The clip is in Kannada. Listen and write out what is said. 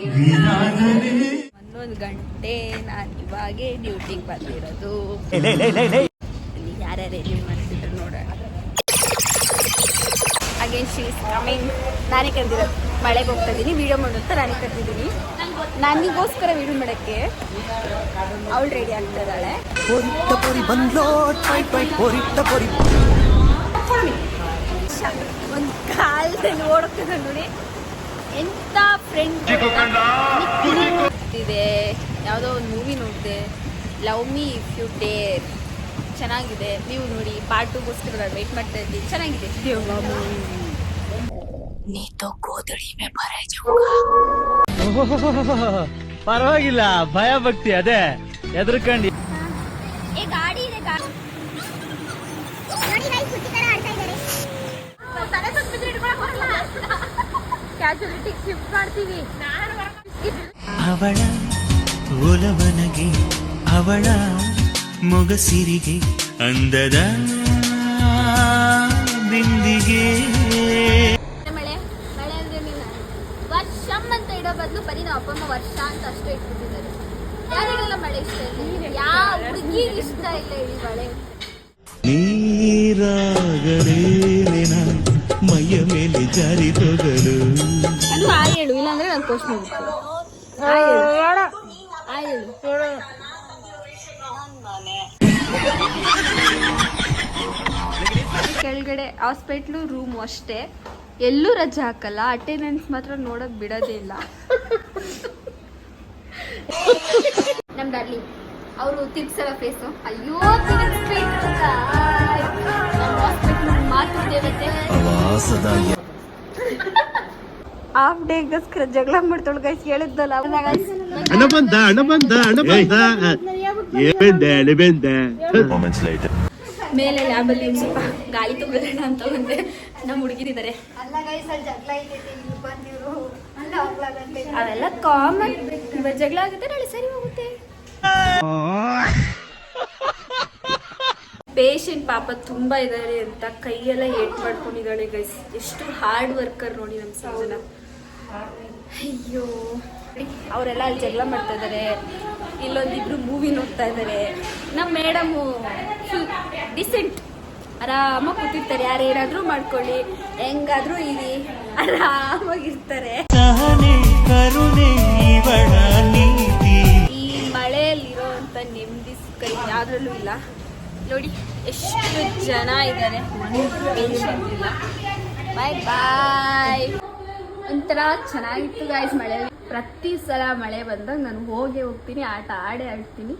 11 ಗಂಟೆ ನಾನು ಇವಾಗೆ ಡ್ಯೂಟಿಗೆ ಬಂದಿರೋದು. ಯಾರ್ಯಾರು ರೆಡಿ ಮಾಡ್ತಿದ್ರು ನೋಡೋಣ. Again she is coming. ನಾನೇ ಕರೆದಿರೋದು, ಮಳೆಗೆ ಹೋಗ್ತಾ ಇದ್ದೀನಿ, ವೀಡಿಯೋ ಮಾಡೋಂತ ನಾನೇ ಕರೆದಿದ್ದೀನಿ. ನನಗೋಸ್ಕರ ವೀಡಿಯೋ ಮಾಡೋಕ್ಕೆ ಅವಳು ರೆಡಿ ಆಗ್ತಾ ಇದ್ದಾಳೆ. ಒಂದು ಕಾಲದಲ್ಲಿ ಓಡೋಗ್ತಿದ್ದೆ ನೋಡಿ, ಎಂಥ ಫ್ರೆಂಡ್ ಇದೆ. ಯಾವುದೋ ಒಂದು ಮೂವಿ ನೋಡಿದೆ, love me if you dare, ಚೆನ್ನಾಗಿದೆ. ನೀವು ನೋಡಿ, ಪಾರ್ಟ್ 2ಗೋಸ್ಕರ ನಾನು ವೆಯ್ಟ್ ಮಾಡ್ತಾ ಇದ್ದೀನಿ. ಚೆನ್ನಾಗಿದೆ. ನೀ ತೋ ಗೋದಡಿ ಮೇ ಭರೇ ಜಾऊंगा. ಪರವಾಗಿಲ್ಲ, ಭಯ ಭಕ್ತಿ ಅದೇ ಎದ್ರಕಂಡಿ. ಏ ಗಾಡಿ ಇದೆ, ಗಾಡಿ ನೋಡಿ ಗೈಸ್, ಸುತ್ತಿ ತರ ಆಡ್ತಾ ಇದ್ದಾರೆ. ತಲೆ ಸುತ್ತ ಬಿದ್ರೆ ಇಟ್ಕೊಳ್ಳೋಕೆ ಬರಲ್ಲ, ಕ್ಯಾಜುಯಾಲಿಟಿ ಶಿಫ್ಟ್ ಮಾಡ್ತೀವಿ. ಅವಳ ಒಲವನಗೆ, ಅವಳ ಮೊಗಸಿರಿಗೆ, ಅಂದದ ಬಿಂದಿಗೆ. ಮಳೆ ಮಳೆ ಅಂದ್ರೆ ನೀನು ವರ್ಷಂ ಅಂತ ಇಡೋ ಬದಲು ಬರೀ ನಾವು ಅಪ್ಪ ಅಮ್ಮ ವರ್ಷ ಅಂತ ಅಷ್ಟೇ ಇಟ್ಬಿಟ್ಟಿದ್ದಾರೆ. ಯಾರಿಗೆಲ್ಲ ಮಳೆ ಇಷ್ಟ ಇಲ್ಲ? ಯಾವ ಹುಡುಗಿಗೆ ಇಷ್ಟ ಇಲ್ಲ ಈ ಮಳೆ? ನೀರಾಗಲೇನ ಮೈಯ ಮೇಲೆ ಜಾರಿ ತೊಗಲು. ಅದು ಆ ಹೇಳು, ಇಲ್ಲಾಂದ್ರೆ ನಾನು ಪೋಸ್ಟ್ ಮಾಡ್ತೀನಿ. ಆ ಹೇಳು. ಕೆಳಗಡೆ ಹಾಸ್ಪಿಟ್ಲು ರೂಮು ಅಷ್ಟೇ, ಎಲ್ಲೂ ರಜೆ ಹಾಕಲ್ಲ. ಅಟೆಂಡೆನ್ಸ್ ಮಾತ್ರ ನೋಡಕ್ ಬಿಡೋದೇ ಇಲ್ಲ. ನಮ್ ಡಾರ್ಲಿಂಗ್ ಅವರು ತಿರ್ಗ್ಸಲ್ಲ ಫೇಸು. ಅಯ್ಯೋ ಮಾತು ದೇವತೆ. ಹಾಫ್ ಡೇಗೋಸ್ಕರ ಜಗಳ ಮಾಡ್ತಾಳು ಗೈಸ್. ಹೇಳಿದ್ದಲ್ಲ ಮೇಲೆ ಲ್ಯಾಬಲ್ಲಿ ಸ್ವಲ್ಪ ಗಾಳಿ ತಗೊಳ್ಳೋಣ ಅಂತ ಬಂದೆ. ನಮ್ಮ ಹುಡುಗಿರಿದ್ದಾರೆ. ಅವೆಲ್ಲ ಕಾಮನ್, ಜಗಳ ಆಗುತ್ತೆ, ನಾಳೆ ಸರಿ ಹೋಗುತ್ತೆ. ಪೇಷಂಟ್ ಪಾಪ ತುಂಬಾ ಇದ್ದಾರೆ ಅಂತ ಕೈಯೆಲ್ಲ ಏಟ್ ಮಾಡ್ಕೊಂಡಿದ್ದಾಳೆ ಗೈಸ್. ಎಷ್ಟು ಹಾರ್ಡ್ ವರ್ಕರ್ ನೋಡಿ ನಮ್ಮ ಸಂಜನ. ಅಯ್ಯೋ, ಅವರೆಲ್ಲ ಅಲ್ಲಿ ಜಗಳ ಮಾಡ್ತಾ ಇದ್ದಾರೆ, ಇಲ್ಲೊಂದಿಬ್ರು ಮೂವಿ ನೋಡ್ತಾ ಇದ್ದಾರೆ. ನಮ್ಮ ಮೇಡಮು ಡಿಸೆಂಟ್ ಆರಾಮಾಗಿ ಕೂತಿರ್ತಾರೆ. ಯಾರೇನಾದ್ರೂ ಮಾಡ್ಕೊಳ್ಳಿ, ಹೆಂಗಾದ್ರೂ ಇಲ್ಲಿ ಆರಾಮಾಗಿರ್ತಾರೆ. ಈ ಮಳೆಯಲ್ಲಿರೋ ಅಂತ ನೆಮ್ಮದಿ ಸುಖ ಯಾವ್ದ್ರಲ್ಲೂ ಇಲ್ಲ. ನೋಡಿ ಎಷ್ಟು ಜನ ಇದ್ದಾರೆ, ಪೇಷಂಟ್ ಇಲ್ಲ. ಬಾಯ್ ಬಾಯ್. ಒಂಥರ ಚೆನ್ನಾಗಿತ್ತು ಗಾಯ್ಸ್ ಮಳೆ. ಪ್ರತಿ ಸಲ ಮಳೆ ಬಂದಾಗ ನಾನು ಹೋಗ್ತೀನಿ, ಆಟ ಆಡೇ ಆಡ್ತೀನಿ.